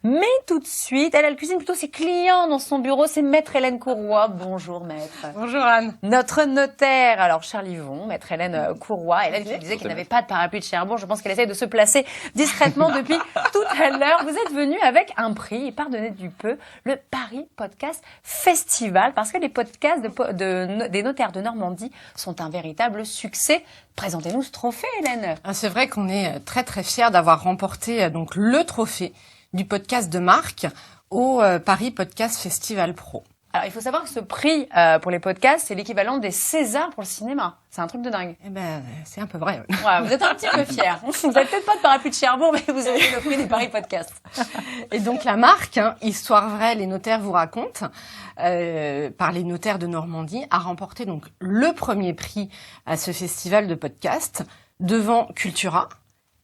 Mais tout de suite, elle cuisine plutôt ses clients dans son bureau. C'est Maître Hélène Courroy. Bonjour Maître. Bonjour Anne. Notre notaire, alors Charles Yvon, Maître Hélène Courroy. Hélène qui disait qu'elle n'avait pas de parapluie de Cherbourg. Je pense qu'elle essaye de se placer discrètement depuis tout à l'heure. Vous êtes venu avec un prix, et pardonnez du peu, le Paris Podcast Festival, parce que les podcasts des notaires de Normandie sont un véritable succès. Présentez-nous ce trophée, Hélène. C'est vrai qu'on est très très fiers d'avoir remporté donc le trophée du podcast de marque au Paris Podcast Festival Pro. Alors, il faut savoir que ce prix pour les podcasts, c'est l'équivalent des Césars pour le cinéma. C'est un truc de dingue. Eh ben, c'est un peu vrai. Ouais, vous êtes un petit peu fiers. Vous n'avez peut-être pas de parapluie de Cherbourg, mais vous avez le prix des Paris Podcasts. Et donc la marque, Histoire vraie, les notaires vous racontent, par les notaires de Normandie, a remporté donc le premier prix à ce festival de podcast devant Cultura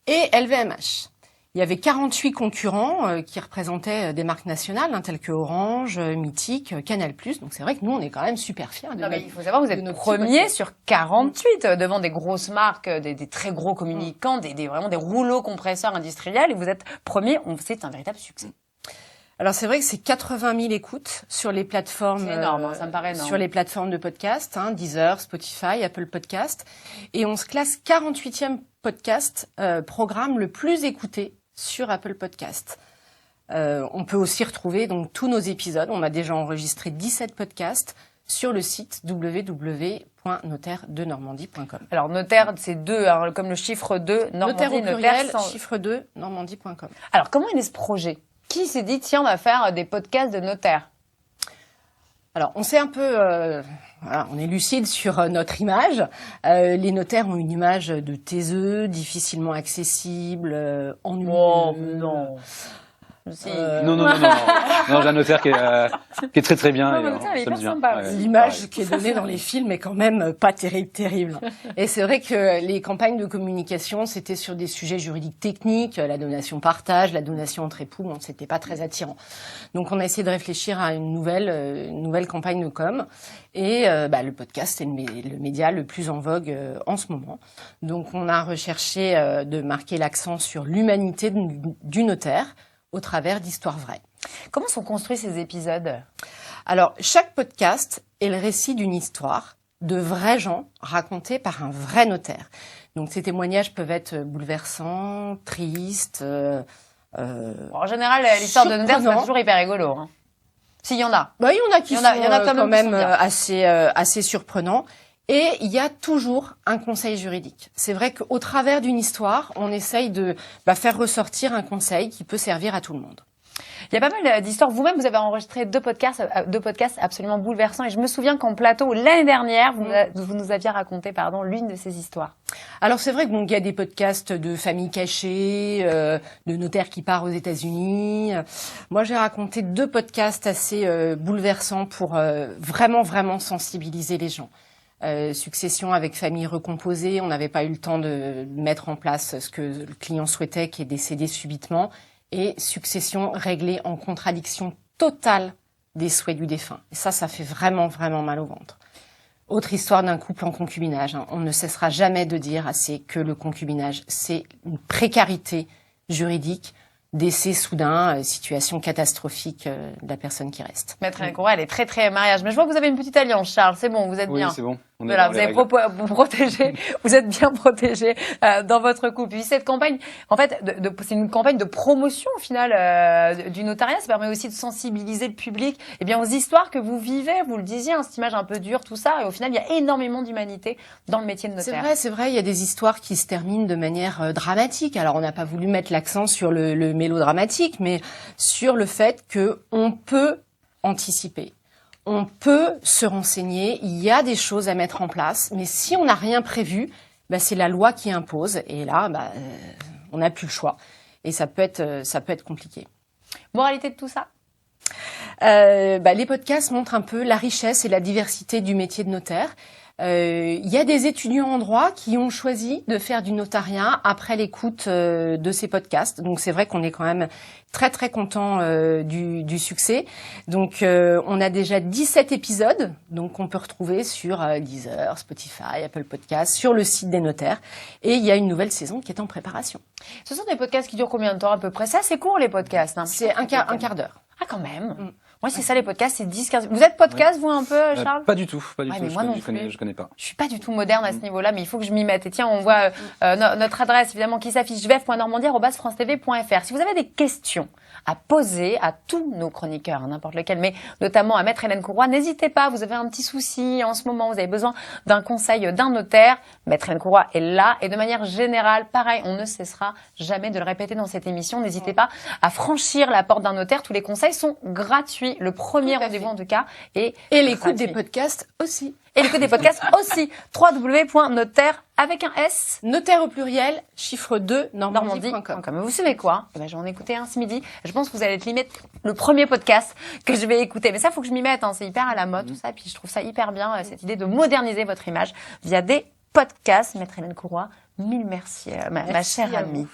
et LVMH. Il y avait 48 concurrents qui représentaient des marques nationales, telles que Orange, Mythique, Canal+. Donc c'est vrai que nous, on est quand même super fiers. Il faut savoir, vous êtes premier sur 48 devant des grosses marques, des très gros communicants, vraiment des rouleaux compresseurs industriels. Et vous êtes premier, c'est un véritable succès. Alors c'est vrai que c'est 80 000 écoutes sur les plateformes. C'est énorme, ça me paraît énorme. Sur les plateformes de podcast, Deezer, Spotify, Apple Podcast. Et on se classe 48e podcast, programme le plus écouté sur Apple Podcast. On peut aussi retrouver donc tous nos épisodes. On a déjà enregistré 17 podcasts sur le site www.notairedenormandie.com. Alors notaire, c'est 2, comme le chiffre 2, Normandie, notaire au pluriel, chiffre 2, normandie.com. Alors comment est né ce projet ? Qui s'est dit, tiens, on va faire des podcasts de notaires ? Alors, on s'est un peu, on est lucide sur notre image. Les notaires ont une image de taiseux, difficilement accessible, ennuyeux. Oh, non. Non, j'ai un notaire qui est très très bien. Non, il est hyper sympa. L'image qui est donnée dans les films est quand même pas terrible. Et c'est vrai que les campagnes de communication, c'était sur des sujets juridiques techniques, la donation partage, la donation entre époux, bon, c'était pas très attirant. Donc on a essayé de réfléchir à une nouvelle campagne de com. Et le podcast est le média le plus en vogue en ce moment. Donc on a recherché de marquer l'accent sur l'humanité du notaire au travers d'histoires vraies. Comment sont construits ces épisodes ? Alors, chaque podcast est le récit d'une histoire de vrais gens racontés par un vrai notaire. Donc, ces témoignages peuvent être bouleversants, tristes. En général, l'histoire de notaire, c'est pas toujours hyper rigolo. Hein. S'il y en a. Il y en a qui sont quand même assez surprenants. Et il y a toujours un conseil juridique. C'est vrai qu'au travers d'une histoire, on essaye de faire ressortir un conseil qui peut servir à tout le monde. Il y a pas mal d'histoires. Vous-même, vous avez enregistré deux podcasts absolument bouleversants. Et je me souviens qu'en plateau, l'année dernière, vous nous aviez raconté, l'une de ces histoires. Alors c'est vrai que il y a des podcasts de familles cachées, de notaires qui partent aux États-Unis. Moi, j'ai raconté 2 podcasts assez bouleversants pour vraiment sensibiliser les gens. Succession avec famille recomposée, on n'avait pas eu le temps de mettre en place ce que le client souhaitait, qui est décédé subitement, et succession réglée en contradiction totale des souhaits du défunt. Et ça fait vraiment mal au ventre. Autre histoire d'un couple en concubinage. On ne cessera jamais de dire assez que le concubinage, c'est une précarité juridique, décès soudain, situation catastrophique de la personne qui reste. Maître Hélène Courroy, elle est très très mariage. Mais je vois que vous avez une petite alliance, Charles. C'est bon, vous êtes bien. Oui, c'est bon. Voilà, vous avez protégé, vous êtes bien protégé dans votre couple. Puis cette campagne, en fait, c'est une campagne de promotion au final du notariat. Ça permet aussi de sensibiliser le public, aux histoires que vous vivez. Vous le disiez, cette image un peu dure, tout ça. Et au final, il y a énormément d'humanité dans le métier de notaire. C'est vrai. Il y a des histoires qui se terminent de manière dramatique. Alors, on n'a pas voulu mettre l'accent sur le mélodramatique, mais sur le fait que on peut anticiper. On peut se renseigner, il y a des choses à mettre en place, mais si on n'a rien prévu, c'est la loi qui impose, et là, on n'a plus le choix. Et ça peut être compliqué. Moralité de tout ça ? Les podcasts montrent un peu la richesse et la diversité du métier de notaire. Il y a des étudiants en droit qui ont choisi de faire du notariat après l'écoute de ces podcasts. Donc c'est vrai qu'on est quand même très très content du succès. Donc on a déjà 17 épisodes, donc on peut retrouver sur Deezer, Spotify, Apple Podcasts, sur le site des notaires. Et il y a une nouvelle saison qui est en préparation. Ce sont des podcasts qui durent combien de temps à peu près? Ça, c'est court les podcasts. Hein. C'est un quart d'heure. Ah, quand même. Moi, c'est ça, les podcasts, c'est 10-15. Vous êtes podcast, vous, un peu, Charles? Pas du tout, pas du Ouais, tout. mais moi non plus. Je connais pas. Je suis pas du tout moderne à ce niveau-là, mais il faut que je m'y mette. Et tiens, on voit notre adresse, évidemment, qui s'affiche, vef.normandie@francetv.fr. Si vous avez des questions à poser à tous nos chroniqueurs, n'importe lequel, mais notamment à Maître Hélène Courroy, n'hésitez pas. Vous avez un petit souci en ce moment, vous avez besoin d'un conseil d'un notaire. Maître Hélène Courroy est là. Et de manière générale, pareil, on ne cessera jamais de le répéter dans cette émission. N'hésitez pas à franchir la porte d'un notaire. Tous les conseils sont gratuits. Le premier rendez-vous, en tout cas, et l'écoute des podcasts aussi. Et l'écoute des podcasts aussi. www.notaire avec un S. Notaire au pluriel, chiffre 2, normandie.com. Vous savez quoi? J'en ai écouté un ce midi. Je pense que vous allez être limite le premier podcast que je vais écouter. Mais ça, faut que je m'y mette. Hein. C'est hyper à la mode, tout ça. Et puis, je trouve ça hyper bien, cette idée de moderniser votre image via des podcasts. Maître Hélène Courroy, mille merci, ma chère amie.